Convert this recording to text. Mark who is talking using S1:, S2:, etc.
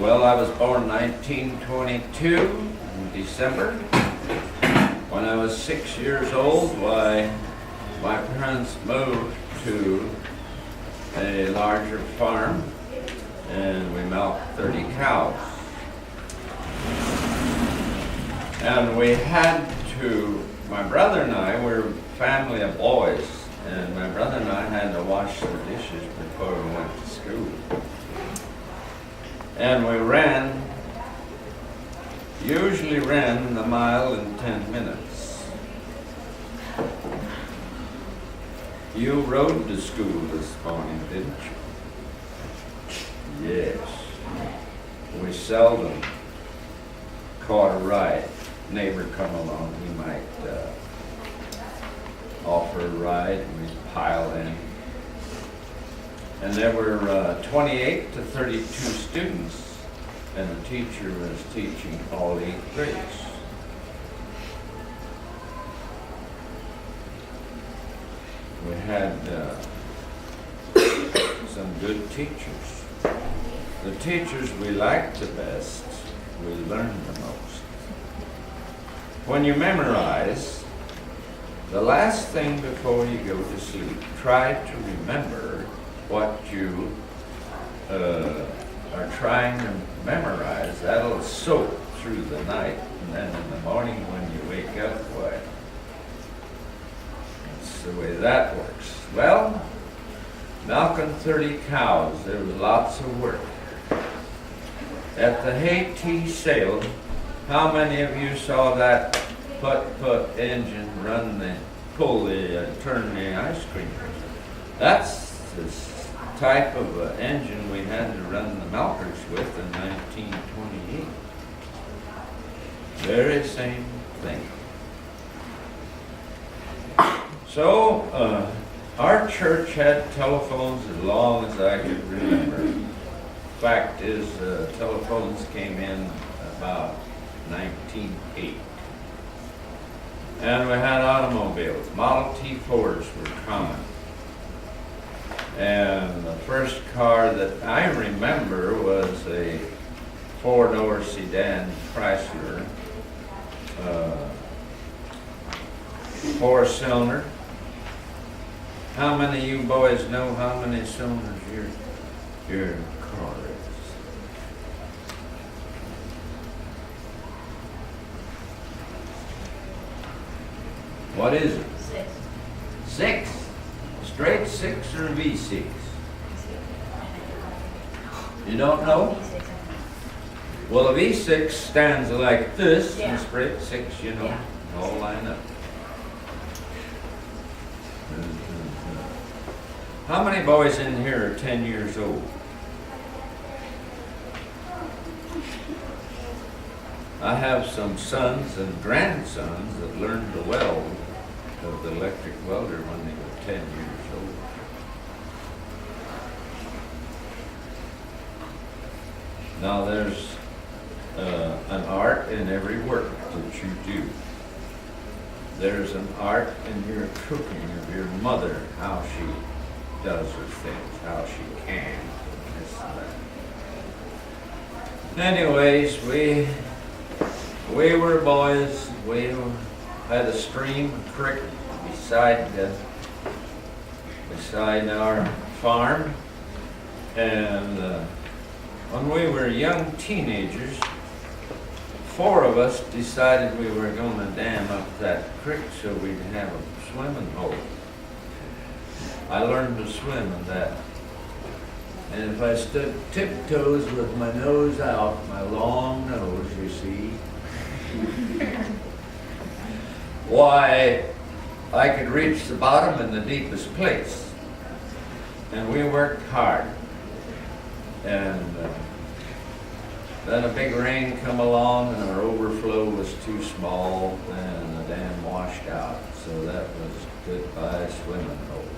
S1: Well, I was born 1922 in December. When I was 6 years old, my parents moved to a larger farm and we milked 30 cows. And we had to, my brother and I were a family of boys, and my brother and I had to wash the dishes before we went to school. And we usually ran the mile in 10 minutes. You rode to school this morning, didn't you? Yes. We seldom caught a ride. Neighbor come along, he might offer a ride, and we'd pile in. And there were 28 to 32 students, and the teacher was teaching all 8 grades. We had some good teachers. The teachers we liked the best, we learned the most. When you memorize, the last thing before you go to sleep, try to remember what you are trying to memorize. That'll soak through the night, and then in the morning when you wake up, why, that's the way that works. Well, milking 30 cows, there was lots of work. At the hay tea sale, how many of you saw that put engine turn the ice cream? That's the type of engine we had to run the milkers with in 1928. Very same thing. So, our church had telephones as long as I could remember. Fact is, telephones came in about 1908. And we had automobiles. Model T Fords were common. And the first car that I remember was a 4-door sedan Chrysler, 4-cylinder. How many of you boys know how many cylinders your car is? What is it? 6. Straight 6 or V6? You don't know? Well, a V6 stands like this, and straight 6, you know, all line up. How many boys in here are 10 years old? I have some sons and grandsons that learned to weld with the electric welder when they were 10 years old. Now there's an art in every work that you do. There's an art in your cooking of your mother, how she does her things, how she can, this and that. Anyways, we were boys. We had a stream, a creek beside our farm, and when we were young teenagers, 4 of us decided we were going to dam up that creek so we'd have a swimming hole. I learned to swim in that. And if I stood tiptoes with my nose out, my long nose, you see, why, I could reach the bottom in the deepest place. And we worked hard. And then a big rain come along and our overflow was too small and the dam washed out. So that was goodbye swimming hole.